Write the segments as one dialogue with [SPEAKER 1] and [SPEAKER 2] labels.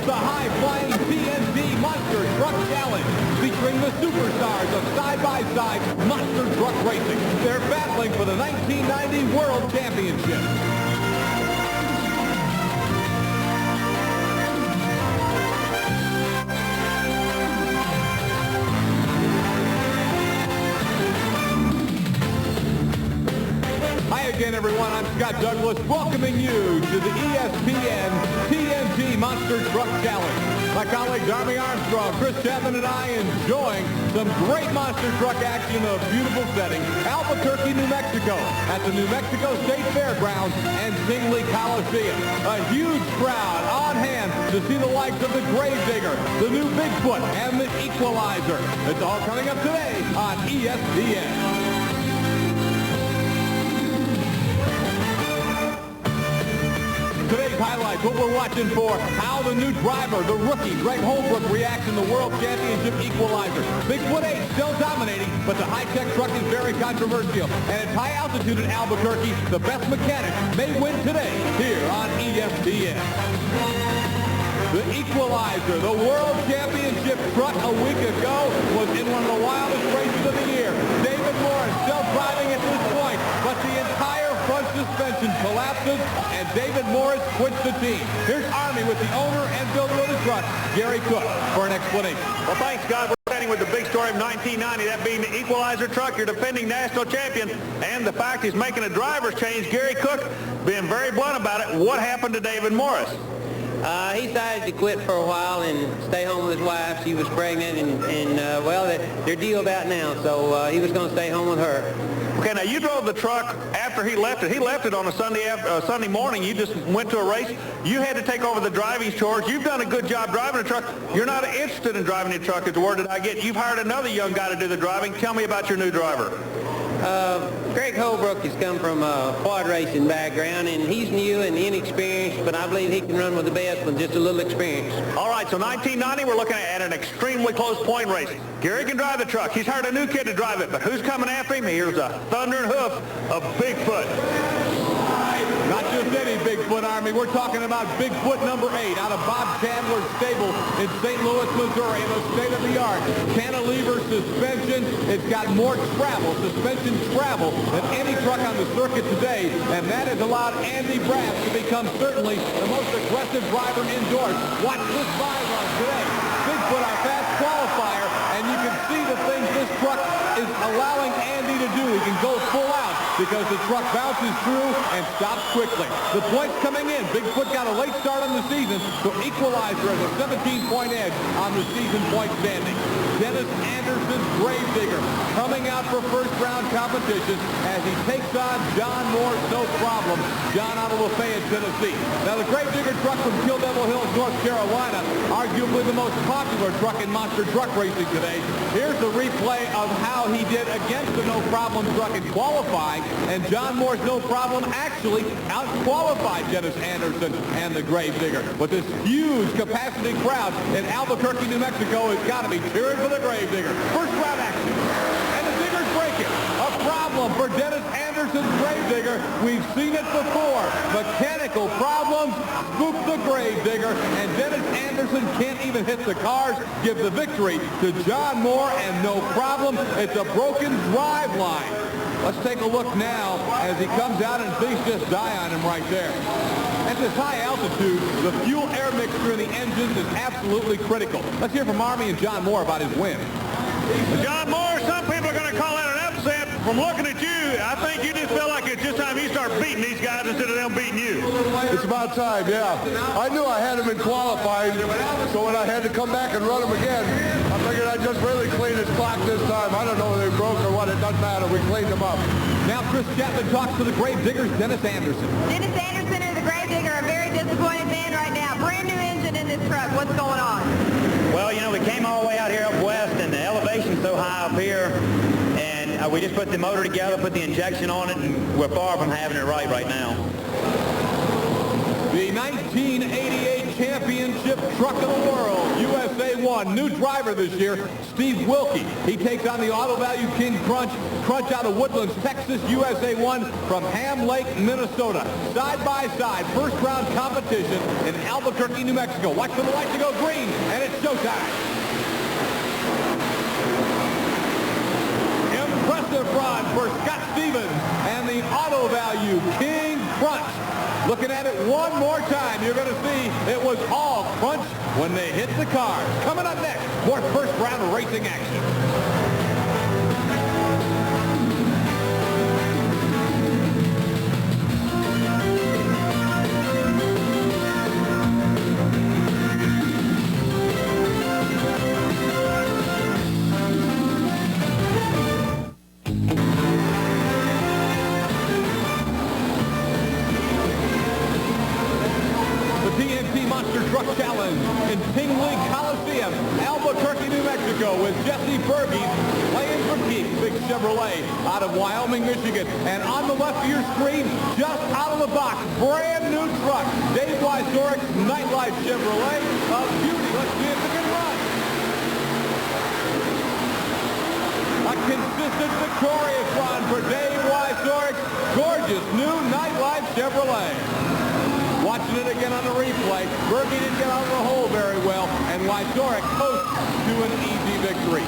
[SPEAKER 1] the high-flying TNT Monster Truck Challenge, featuring the superstars of side-by-side monster truck racing. They're battling for the 1990 World Championship. Hi again, everyone. I'm Scott Douglas, welcoming you to the ESPN TNT Monster Truck Challenge. My colleagues Army Armstrong, Chris Chapman, and I enjoying some great monster truck action in a beautiful setting, Albuquerque, New Mexico, at the New Mexico State Fairgrounds and Tingley Coliseum. A huge crowd on hand to see the likes of the Gravedigger, the new Bigfoot, and the Equalizer. It's all coming up today on ESPN. Today's highlights, what we're watching for, how the new driver, the rookie, Greg Holbrook, reacts in the World Championship Equalizer. Bigfoot 8 still dominating, but the high-tech truck is very controversial. And at high altitude in Albuquerque, the best mechanic may win today here on ESPN. The Equalizer, the World Championship truck a week ago, was in one of the wildest races of the year. David Morris still driving at this point, but the entire front suspension collapses, and David Morris quits the team. Here's Army with the owner and builder of the truck, Gary Cook, for an explanation.
[SPEAKER 2] Well, thanks, Scott. We're starting with the big story of 1990, that being the Equalizer truck, your defending national champion, and the fact he's making a driver's change. Gary Cook being very blunt about it. What happened to David Morris?
[SPEAKER 3] He decided to quit for a while and stay home with his wife. She was pregnant, and well, they're dealed out now, so he was going to stay home with her.
[SPEAKER 2] Okay, now you drove the truck after he left it. He left it on a Sunday morning. You just went to a race. You had to take over the driving chores. You've done a good job driving the truck. You're not interested in driving the truck, is the word that I get. You've hired another young guy to do the driving. Tell me about your new driver.
[SPEAKER 3] Greg Holbrook has come from a quad racing background, and he's new and inexperienced, but I believe he can run with the best with just a little experience.
[SPEAKER 2] All right, so 1990, we're looking at an extremely close point race. Gary can drive the truck. He's hired a new kid to drive it, but who's coming after him? Here's a thundering hoof of Bigfoot.
[SPEAKER 1] Not just any Bigfoot, Army. We're talking about Bigfoot number 8 out of Bob Chandler's stable in St. Louis, Missouri, in a state-of-the-art cantilever suspension. It's got more travel, suspension travel, than any truck on the circuit today, and that has allowed Andy Braff to become certainly the most aggressive driver indoors. Watch this byline today. Bigfoot, our fast qualifier, and you can see the things this truck is allowing Andy to do. He can go full out because the truck bounces through and stops quickly. The points coming in. Bigfoot got a late start on the season, so Equalizer has a 17-point edge on the season point standing. Dennis Anderson's Gravedigger coming out for first-round competition as he takes on John Moore's No Problem, John out of Lafayette, Tennessee. Now, the Gravedigger truck from Kill Devil Hills, North Carolina, arguably the most popular truck in monster truck racing today. Here's the replay of how he did against the No Problem truck in qualifying, and John Moore's No Problem actually out-qualified Dennis Anderson and the Gravedigger. But this huge capacity crowd in Albuquerque, New Mexico has got to be cheering for the Gravedigger. First round action. And the Digger's breaking. A problem for Dennis Anderson's Gravedigger. We've seen it before. Mechanical problems spook the Gravedigger, and Dennis Anderson can't even hit the cars. Give the victory to John Moore and No Problem. It's a broken drive line. Let's take a look now as he comes out and things just die on him right there. At this high altitude, the fuel-air mixture in the engines is absolutely critical. Let's hear from Army and John Moore about his win.
[SPEAKER 2] John Moore, some people are going to call it an upset. From looking at you, I think you just feel like it's just time you start beating these guys instead of them beating you.
[SPEAKER 4] It's about time, yeah. I knew I had him in qualifying, so when I had to come back and run him again, I figured I'd just really clean his clock this time. I don't know whether he broke or what. It doesn't matter. We cleaned him up.
[SPEAKER 1] Now Chris Chapman talks to the Gravedigger's Dennis Anderson.
[SPEAKER 5] Dennis Anderson and the Gravedigger are a very disappointed man right now. Brand new engine in this truck. What's going on?
[SPEAKER 6] Well, you know, we came all the way out here up west, and the elevation's so high up here, and we just put the motor together, put the injection on it, and we're far from having it right now.
[SPEAKER 1] The 1988 championship truck of the world, USA 1, new driver this year, Steve Wilkie. He takes on the Auto Value King Crunch out of Woodlands, Texas, USA 1 from Ham Lake, Minnesota. Side by side, first round competition in Albuquerque, New Mexico. Watch for the light to go green, and it's showtime. Impressive run for Scott Stevens and the Auto Value King Crunch. Looking at it one more time, you're going to see it was all crunch when they hit the cars. Coming up next, more first round racing action. TNT Monster Truck Challenge in Tingley Coliseum, Albuquerque, New Mexico, with Jesse Berge playing for keeps. Big Chevrolet out of Wyoming, Michigan. And on the left of your screen, just out of the box, brand new truck, Dave Wysoryk's Nightlife Chevrolet. A beauty. Let's see if it can run. A consistent victorious run for Dave Wysoryk's gorgeous new Nightlife Chevrolet. Watching it again on the replay, Berge didn't get out of the hole very well, and Wysoryk coasts to an easy victory.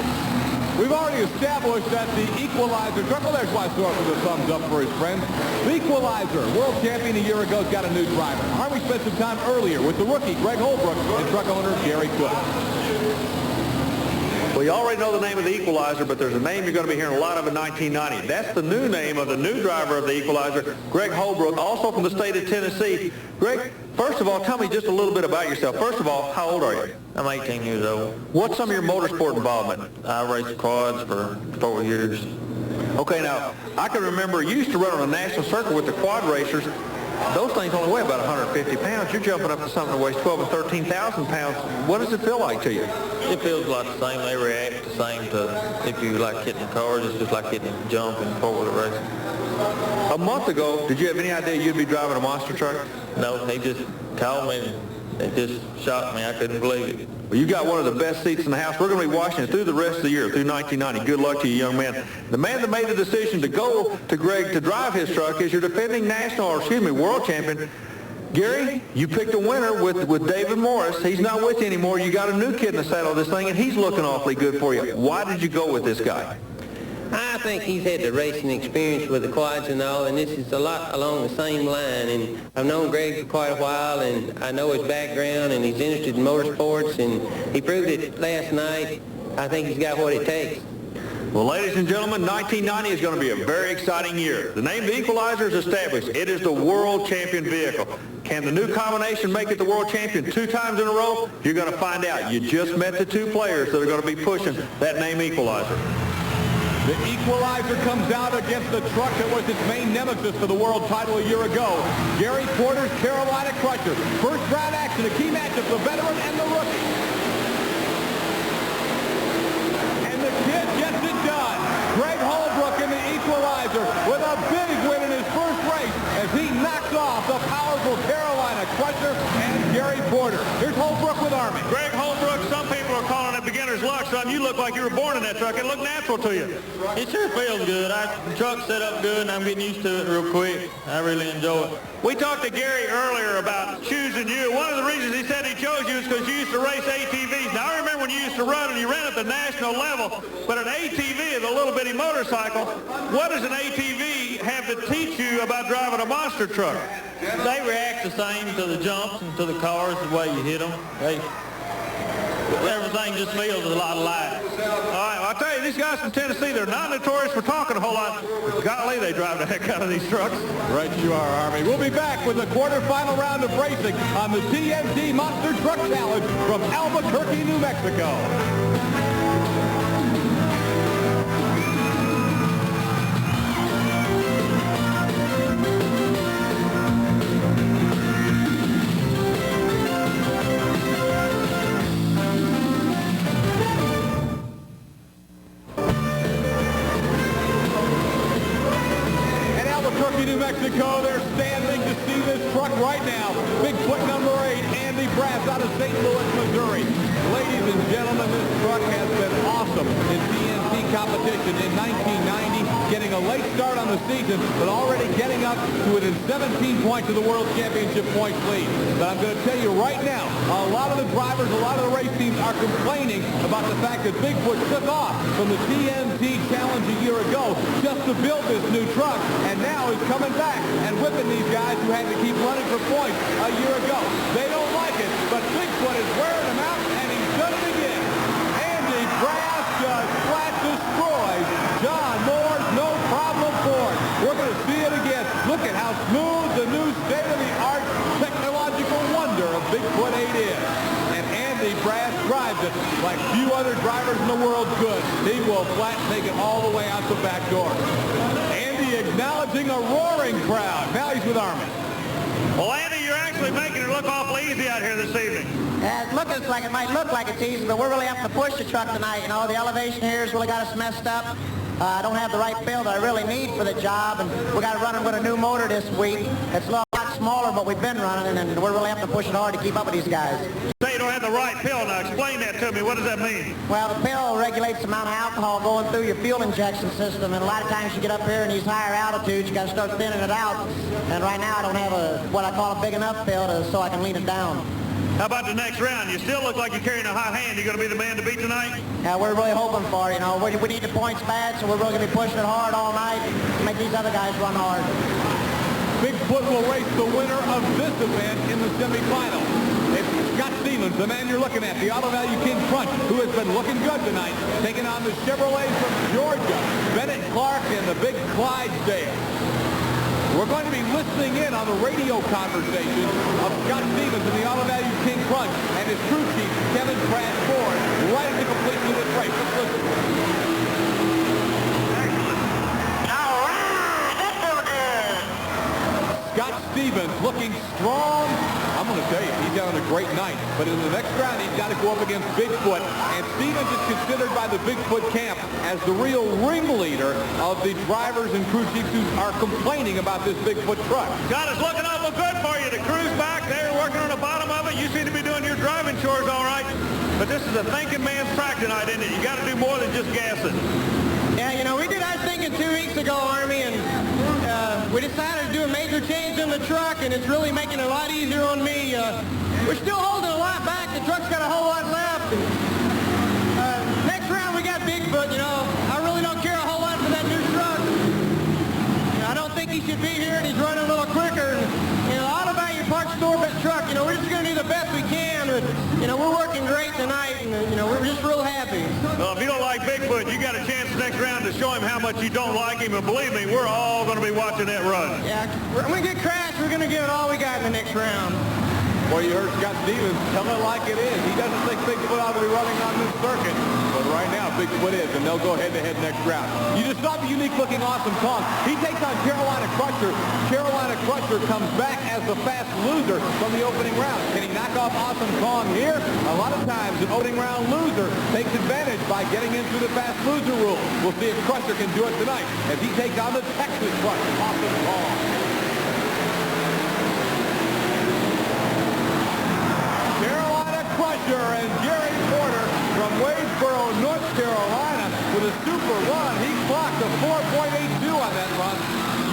[SPEAKER 1] We've already established that the Equalizer, well, there's Wysoryk with a thumbs up for his friends. The Equalizer, world champion a year ago, has got a new driver. Army spent some time earlier with the rookie, Greg Holbrook, and truck owner, Gary Cook.
[SPEAKER 2] Well, you already know the name of the Equalizer, but there's a name you're going to be hearing a lot of in 1990. That's the new name of the new driver of the Equalizer, Greg Holbrook, also from the state of Tennessee. Greg, first of all, tell me just a little bit about yourself. First of all, how old are you?
[SPEAKER 6] I'm 18 years old.
[SPEAKER 2] What's some of your motorsport involvement?
[SPEAKER 6] I raced quads for 4 years.
[SPEAKER 2] Okay, now, I can remember you used to run on a national circuit with the quad racers. Those things only weigh about 150 pounds. You're jumping up to something that weighs 12 or 13,000 pounds. What does it feel like to you?
[SPEAKER 6] It feels like the same. They react the same to if you like hitting the cars. It's just like hitting a jump in four-wheeler racing.
[SPEAKER 2] A month ago, did you have any idea you'd be driving a monster truck?
[SPEAKER 6] No, he just called me and it just shocked me. I couldn't believe it.
[SPEAKER 2] Well, you got one of the best seats in the house. We're going to be watching it through the rest of the year, through 1990. Good luck to you, young man. The man that made the decision to go to Greg to drive his truck is your defending world champion. Gary, you picked a winner with David Morris. He's not with you anymore. You got a new kid in the saddle of this thing, and he's looking awfully good for you. Why did you go with this guy?
[SPEAKER 3] I think he's had the racing experience with the quads and all, and this is a lot along the same line. And I've known Greg for quite a while, and I know his background, and he's interested in motorsports, and he proved it last night. I think he's got what it takes.
[SPEAKER 2] Well, ladies and gentlemen, 1990 is going to be a very exciting year. The name of the Equalizer is established. It is the world champion vehicle. Can the new combination make it the world champion 2 times in a row? You're going to find out. You just met the 2 players that are going to be pushing that name Equalizer.
[SPEAKER 1] The Equalizer comes out against the truck that was its main nemesis for the world title a year ago. Gary Porter's Carolina Crusher. First round action, a key matchup, the veteran and the rookie. And the kid gets it done. Greg Holbrook in the Equalizer with a big win in his first race as he knocks off the powerful Carolina Crusher and Gary Porter. Here's Holbrook with Army.
[SPEAKER 2] Greg Holbrook, some people are calling it beginner's luck, son. You look like you were born in that truck. It looked natural to you.
[SPEAKER 6] It sure feels good. The truck's set up good, and I'm getting used to it real quick. I really enjoy it.
[SPEAKER 2] We talked to Gary earlier about choosing you. One of the reasons he said he chose you is because you used to race ATVs. Now, I remember when you used to run, and you ran at the national level, but an ATV is a little bitty motorcycle. What does an ATV have to teach you about driving a monster truck?
[SPEAKER 6] They react the same to the jumps and to the cars, the way you hit them. Everything just feels a lot alike.
[SPEAKER 2] All right, well, I'll tell you, these guys from Tennessee, they're not notorious for talking a whole lot. Golly, they drive the heck out of these trucks.
[SPEAKER 1] Right you are, Army. We'll be back with the quarterfinal round of racing on the TNT Monster Truck Challenge from Albuquerque, New Mexico. New Mexico, they're standing to see this truck right now. Bigfoot number 8, Andy Brass out of St. Louis, Missouri. Ladies and gentlemen, this truck has been awesome in TNT competition in 1990, getting a late start on the season, but already getting up to within 17 points of the World Championship points lead. But I'm going to tell you right now, a lot of the drivers, a lot of the race teams are complaining about the fact that Bigfoot took off from the TNT Challenge a year ago just to build this new truck, and now he's coming back and whipping these guys who had to keep running for points a year ago. They don't like it, but Bigfoot is wearing them out, and he's done it again. Andy Brass just flat destroys John Moore's No Problem Ford. We're going to see it again. Look at how smooth the new state-of-the-art technological wonder of Bigfoot 8 is. And Andy Brass drives it like few other drivers in the world could. He will flat take it all the way out the back door. Andy acknowledging a roaring crowd. Now he's with Armin.
[SPEAKER 2] Well, Andy, you're actually making it look awful easy out here this evening.
[SPEAKER 7] It might look like it's easy, but we're really having to push the truck tonight. You know, the elevation here has really got us messed up. I don't have the right fill that I really need for the job, and we got to run it with a new motor this week. It's a lot smaller than what we've been running, and we're really having to push it hard to keep up with these guys.
[SPEAKER 2] Say you don't have the right pill. Now, explain that to me. What does that mean?
[SPEAKER 7] Well, the pill regulates the amount of alcohol going through your fuel injection system, and a lot of times you get up here in these higher altitudes, you got to start thinning it out. And right now I don't have what I call a big enough pill so I can lean it down.
[SPEAKER 2] How about the next round? You still look like you're carrying a hot hand. You going to be the man to beat tonight?
[SPEAKER 7] Yeah, we're really hoping for it. You know, we need the points bad, so we're really going to be pushing it hard all night to make these other guys run hard.
[SPEAKER 1] Bigfoot will race the winner of this event in the semifinal. It's Scott Stevens, the man you're looking at, the Auto Value King Crunch, who has been looking good tonight, taking on the Chevrolet from Georgia, Bennett Clark and the big Clydesdale. We're going to be listening in on the radio conversation of Scott Stevens and the Auto Value King Crunch and his crew chief, Kevin Pratt Ford, right at the completion of this race. Let's listen.
[SPEAKER 7] All right, that's so good.
[SPEAKER 1] Scott Stevens looking strong. I'm going to tell you, he's having a great night. But in the next round, he's got to go up against Bigfoot. And Stevens is considered by the Bigfoot camp as the real ringleader of the drivers and crew chiefs who are complaining about this Bigfoot truck.
[SPEAKER 2] God, it's looking awful good for you. The crew's back there working on the bottom of it. You seem to be doing your driving chores all right. But this is a thinking man's track tonight, isn't it? You got to do more than just gassing.
[SPEAKER 7] Yeah, you know, we did our thinking 2 weeks ago, Army, and we decided to do a major change in the truck, and it's really making it a lot easier on me. We're still holding a lot back. The truck's got a whole lot left. And, next round, we got Bigfoot, you know. I really don't care a whole lot for that new truck. You know, I don't think he should be here, and he's running a little quicker. And, you know, Auto Value Parts store but truck, you know, we're just going to do the best we can. But, you know, we're working great tonight, and, you know, we're just real happy.
[SPEAKER 2] Well, if you don't like Bigfoot, you got a chance next round to show him how much you don't like him. And believe me, we're all going to be watching that run.
[SPEAKER 7] Yeah, when we get crashed, we're going to give it all we got in the next round.
[SPEAKER 1] Well, you heard Scott Stevens tell it like it is. He doesn't think Bigfoot ought to be running on this circuit. But right now, Bigfoot is, and they'll go head-to-head next round. You just saw the unique-looking Awesome Kong. He takes on Carolina Crusher. Carolina Crusher comes back as the fast loser from the opening round. Can he knock off Awesome Kong here? A lot of times, an opening round loser takes advantage by getting into the fast loser rule. We'll see if Crusher can do it tonight as he takes on the Texas Crush, Awesome Kong. Crusher and Jerry Porter from Wadesboro, North Carolina with a super run. He clocked a 4.82 on that run.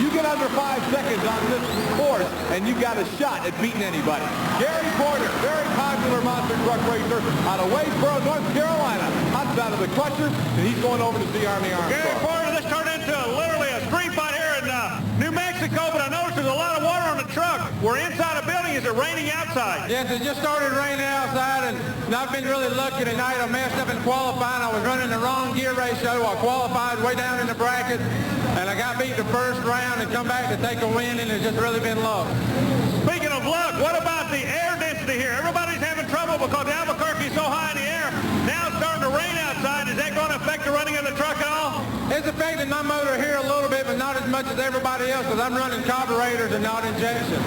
[SPEAKER 1] You get under 5 seconds on this course, and you got a shot at beating anybody. Jerry Porter, very popular monster truck racer out of Wadesboro, North Carolina. Outside of the Crushers, and he's going over to see Army Armstrong.
[SPEAKER 2] Gary Porter, this turned into literally a street fight here in New Mexico, but I noticed there's a lot of water on the truck. We're inside a building. Is it raining outside?
[SPEAKER 8] Yes, it just started raining outside, and I've been really lucky tonight. I messed up in qualifying. I was running the wrong gear ratio. I qualified way down in the bracket, and I got beat the first round and come back to take a win, and it's just really been luck.
[SPEAKER 2] Speaking of luck, what about the air density here? Everybody's having trouble because Albuquerque's so high in the air. Now it's starting to rain outside. Is that going to affect the running of the truck at all?
[SPEAKER 8] It's affected my motor here a little bit, but not as much as everybody else, because I'm running carburetors and not injection.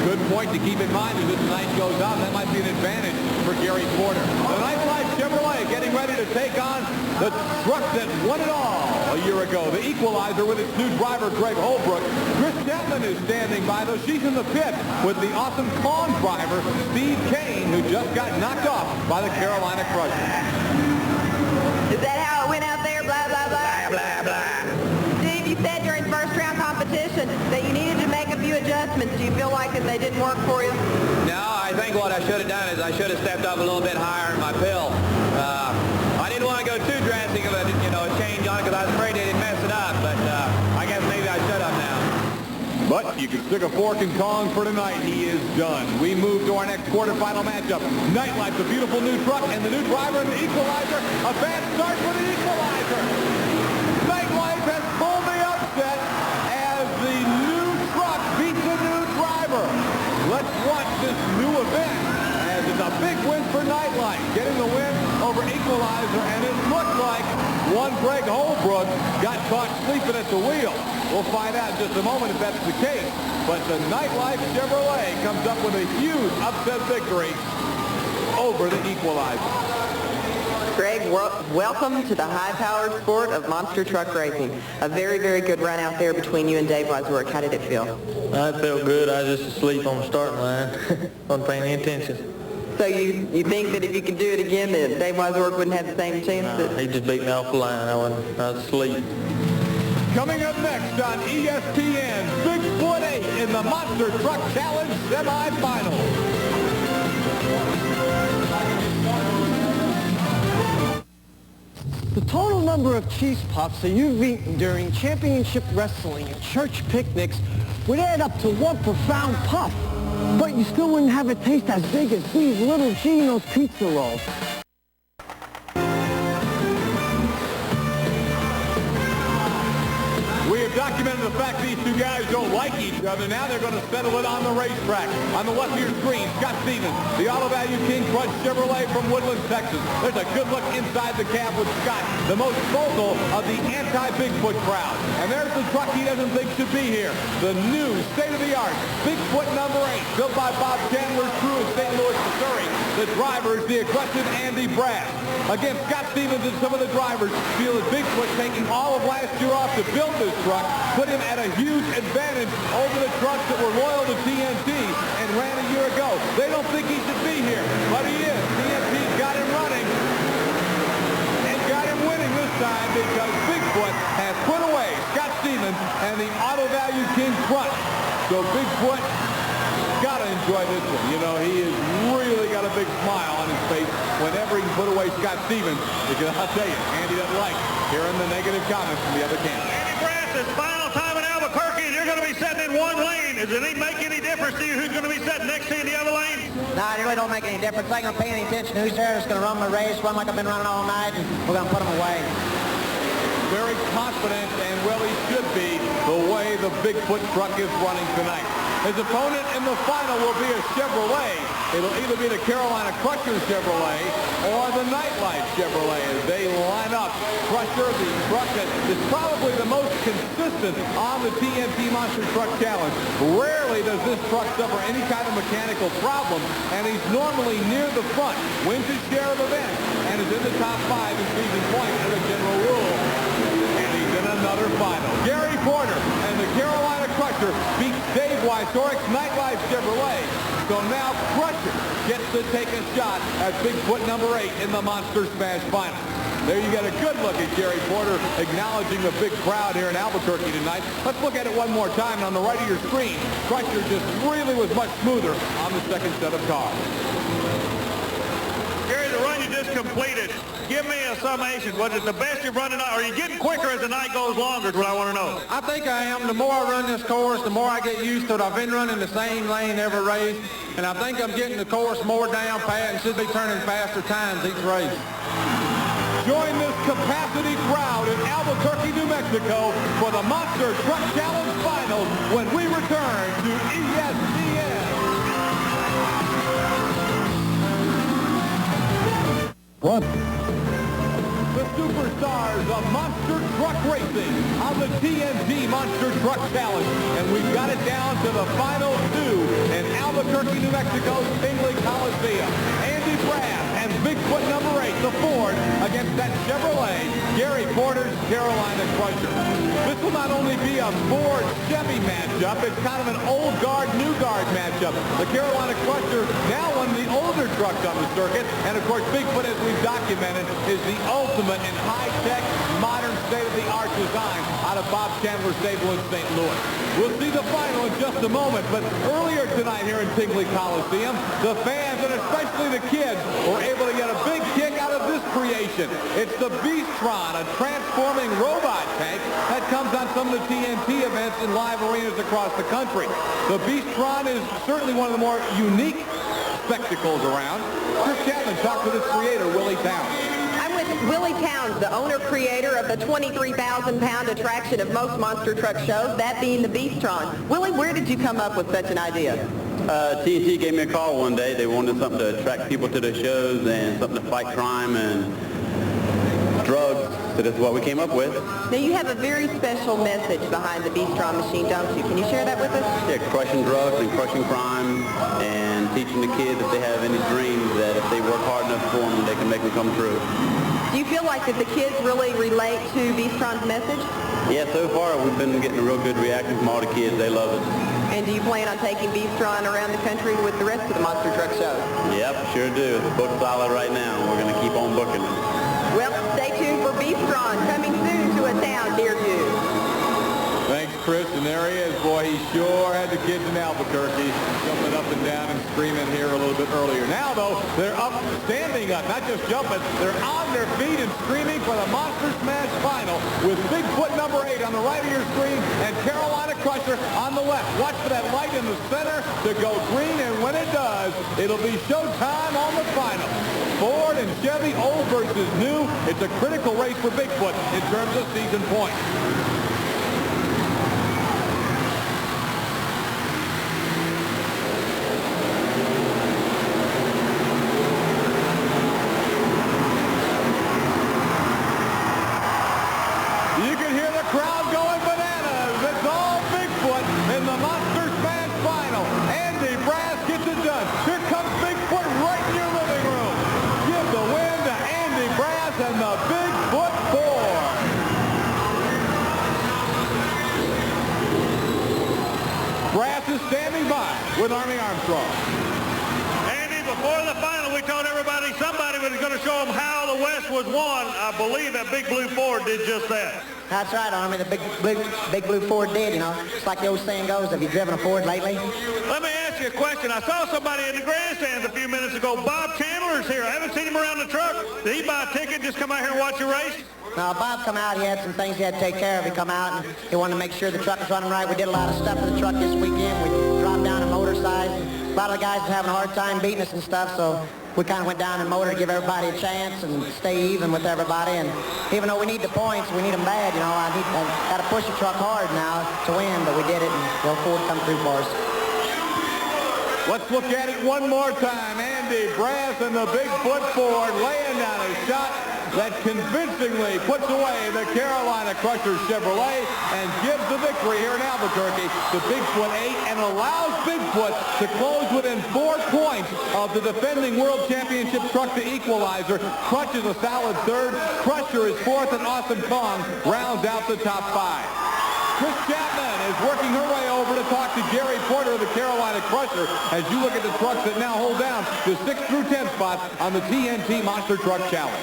[SPEAKER 1] Good point to keep in mind as this night goes on. That might be an advantage for Gary Porter. The Nightlife Chevrolet getting ready to take on the truck that won it all a year ago, the Equalizer, with its new driver, Greg Holbrook. Chris Chapman is standing by, though. She's in the pit with the awesome Kong driver, Steve Kane, who just got knocked off by the Carolina Crusher.
[SPEAKER 5] Is that how it went out there? Blah, blah, blah.
[SPEAKER 6] Blah, blah.
[SPEAKER 5] Steve, you said during first round competition that you needed to make a few adjustments. Do you feel like that they didn't work for you?
[SPEAKER 6] No, I think what I should have done is I should have stepped up a little bit higher in my pill. I didn't want to go too drastic of a, change on it because I was afraid they didn't mess it up, but I guess maybe I should have now.
[SPEAKER 1] But you can stick a fork in Kong for tonight. He is done. We move to our next quarterfinal matchup. Nightlife, the beautiful new truck, and the new driver in the Equalizer. A bad start for the Equalizer. Nightlife has pulled the upset as the new truck beats the new driver. Let's watch this new event as it's a big win for Nightlife, getting the win over Equalizer, and it looked like one Greg Holbrook got caught sleeping at the wheel. We'll find out in just a moment if that's the case. But the Nightlife Chevrolet comes up with a huge upset victory over the Equalizer.
[SPEAKER 5] Greg, welcome to the high-powered sport of monster truck racing. A very, very good run out there between you and Dave Weiswork. How did it feel?
[SPEAKER 3] I felt good. I was just asleep on the starting line. Wasn't paying any attention.
[SPEAKER 5] So you think that if you could do it again, that Dave Weiswork wouldn't have the same chance?
[SPEAKER 3] He just beat me off the line. I was asleep.
[SPEAKER 1] Coming up next on ESPN, Bigfoot 8 in the Monster Truck Challenge semifinals.
[SPEAKER 7] The total number of cheese puffs that you've eaten during championship wrestling and church picnics would add up to one profound puff. But you still wouldn't have a taste as big as these little Gino's pizza rolls.
[SPEAKER 1] We have documented the fact these two guys don't like each other. Now they're going to settle it on the racetrack. On the left of your screen, Scott Stevens, the Auto Value King Crush Chevrolet from Woodland, Texas. There's a good look inside the cab with Scott, the most vocal of the anti-Bigfoot crowd. And there's the truck he doesn't think should be here. The new state-of-the-art Bigfoot number 8, built by Bob Chandler's crew in St. Louis, Missouri. The driver is the aggressive Andy Brass. Again, Scott Stevens and some of the drivers feel that Bigfoot, taking all of last year off to build this truck, put him at a huge advantage over the trucks that were loyal to TNT and ran a year ago. They don't think he should be here, but he is. TNT's got him running and got him winning this time because Bigfoot has put away Scott Stevens and the Auto Value King Crush. So Bigfoot gotta enjoy this one. He has really got a big smile on his face whenever he can put away Scott Stevens, because I'll tell you, Andy doesn't like hearing the negative comments from the other camp.
[SPEAKER 2] Andy Brass, it's final time in Albuquerque, and you're going to be sitting in one lane. Does it make any difference to you who's going to be sitting next to you in the other lane?
[SPEAKER 7] No, it really don't make any difference. I ain't going to pay any attention who's there. Just going to run my race, run like I've been running all night, and we're going to put them away.
[SPEAKER 1] Very confident, and well, he should be, the way the Bigfoot truck is running tonight. His opponent in the final will be a Chevrolet. It'll either be the Carolina Crusher Chevrolet or the Nightlife Chevrolet as they line up. Crusher, the truck that is probably the most consistent on the TNT Monster Truck Challenge. Rarely does this truck suffer any kind of mechanical problem, and he's normally near the front, wins his share of events, and is in the top 5 in season points as a general rule. And he's in another final. Gary Porter and the Carolina Crusher beat Dave Weiswork's Nightlife Chevrolet. So now Crusher gets to take a shot at Bigfoot number 8 in the Monster Smash Final. There you get a good look at Gary Porter acknowledging the big crowd here in Albuquerque tonight. Let's look at it one more time. And on the right of your screen, Crusher just really was much smoother on the second set of cars.
[SPEAKER 2] Gary, the run you just completed, give me a summation. Was it the best you've run tonight? Are you getting quicker as the night goes longer is what I want to know.
[SPEAKER 8] I think I am. The more I run this course, the more I get used to it. I've been running the same lane every race, and I think I'm getting the course more down pat and should be turning faster times each race.
[SPEAKER 1] Join this capacity crowd in Albuquerque, New Mexico for the Monster Truck Challenge Finals when we return to ESPN.
[SPEAKER 4] What?
[SPEAKER 1] The superstars of Monster Truck Racing on the TNT Monster Truck Challenge. And we've got it down to the final 2 in Albuquerque, New Mexico's Tingley Coliseum. Andy Brass and Bigfoot number 8, the Ford, against that Chevrolet, Gary Porter's Carolina Crusher. This will not only be a Ford-Chevy matchup, it's kind of an old guard, new guard matchup. The Carolina Crusher, now one of the older trucks on the circuit, and of course Bigfoot, as we've documented, is the ultimate in high-tech, modern, state-of-the-art design out of Bob Chandler's stable in St. Louis. We'll see the final in just a moment, but earlier tonight here in Tingley Coliseum, the fans, and especially the kids, were able to get a big kick out of this creation. It's the Beastron, a transforming robot tank that comes on some of the TNT events in live arenas across the country. The Beastron is certainly one of the more unique spectacles around. Chris Chapman talked with its creator, Willie Towns.
[SPEAKER 5] I'm with Willie Towns, the owner-creator of the 23,000-pound attraction of most monster truck shows, that being the Beastron. Willie, where did you come up with such an idea?
[SPEAKER 9] TNT gave me a call one day. They wanted something to attract people to the shows and something to fight crime and drugs. So that's what we came up with.
[SPEAKER 5] Now, you have a very special message behind the Beastron machine, don't you? Can you share that with us?
[SPEAKER 9] Yeah, crushing drugs and crushing crime and teaching the kids if they have any dreams that if they work hard enough for them, they can make them come true.
[SPEAKER 5] Do you feel like that the kids really relate to Beastron's message?
[SPEAKER 9] Yeah, so far we've been getting a real good reaction from all the kids. They love it.
[SPEAKER 5] And do you plan on taking Beastron around the country with the rest of the monster truck shows?
[SPEAKER 9] Yep, sure do. It's booked solid right now. We're going to keep on booking it.
[SPEAKER 5] Well, stay tuned for Beastron coming soon to a town near you.
[SPEAKER 1] Thanks, Chris. And there he is. Boy, he sure had the kids in Albuquerque jumping up and down and screaming here a little bit earlier. Now, though, they're up, standing up, not just jumping. They're on their feet and screaming for the Monster Smash Final with Bigfoot number 8 on the right of your screen and Carolina Crusher on the left. Watch for that light in the center to go green, and when it does, it'll be showtime on the final. Ford and Chevy, old versus new. It's a critical race for Bigfoot in terms of season points. You can hear the crowd going bananas. It's all Bigfoot in the Monster Smash Final. Andy Brass gets it done. Here comes Bigfoot right in your living room. Give the win to Andy Brass and the Bigfoot 4. Brass is standing by with Army Armstrong.
[SPEAKER 2] Andy, before the final, we told everybody somebody was going to show them how the West was won. I believe that Big Blue Ford did just that.
[SPEAKER 7] That's right, Army. The big blue Ford did, you know. It's like the old saying goes, have you driven a Ford lately?
[SPEAKER 2] Let me ask you a question. I saw somebody in the grandstands a few minutes ago. Bob Chandler's here. I haven't seen him around the truck. Did he buy a ticket, just come out here and watch the race?
[SPEAKER 7] No, Bob come out. He had some things he had to take care of. He come out and he wanted to make sure the truck was running right. We did a lot of stuff to the truck this weekend. We dropped down a motor size. A lot of the guys were having a hard time beating us and stuff, so we kind of went down in motor to give everybody a chance and stay even with everybody. And even though we need the points, we need them bad, you know. I got to push the truck hard now to win, but we did it, and the Ford come through for us.
[SPEAKER 1] Let's look at it one more time. Andy Brass and the Bigfoot Ford laying down a shot that convincingly puts away the Carolina Crusher Chevrolet and gives the victory here in Albuquerque to Bigfoot 8 and allows Bigfoot to close within 4 points of the defending World Championship truck, the Equalizer. Crutch is a solid third. Crusher is fourth, and Awesome Kong rounds out the top 5. Chris Chapman is working her way over to talk to Gary Porter of the Carolina Crusher as you look at the trucks that now hold down the 6th through 10th spots on the TNT Monster Truck Challenge.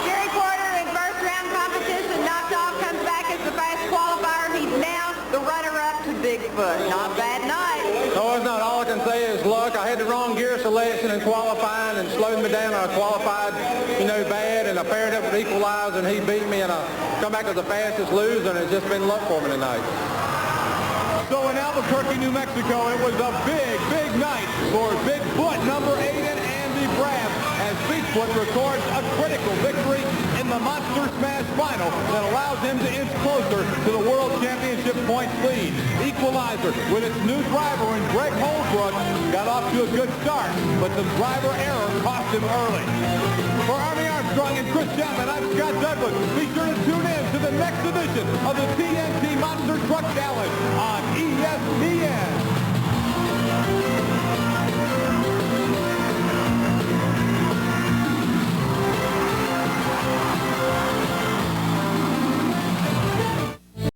[SPEAKER 5] Gary Porter in first round competition knocked off, comes back as the fast qualifier. He's now the runner-up to Bigfoot. Not a bad night.
[SPEAKER 8] No, it's not. All I can say is luck. I had the wrong gear selection in qualifying and slowed me down. I qualified, you know, bad, and I paired up with Equalizer, and he beat me, and I come back as the fastest loser, and it's just been luck for me tonight.
[SPEAKER 1] So in Albuquerque, New Mexico, it was a big, big night for Bigfoot number 8 and Andy Brass as Bigfoot records a critical victory in the Monster Smash Final that allows him to inch closer to the World Championship points lead. Equalizer, with its new driver in Greg Holbrook, got off to a good start, but some driver error cost him early. For Army Armstrong and Chris Chapman, I'm Scott Douglas. Be sure to tune in to the next edition of the TNT Monster Truck Challenge on ESPN.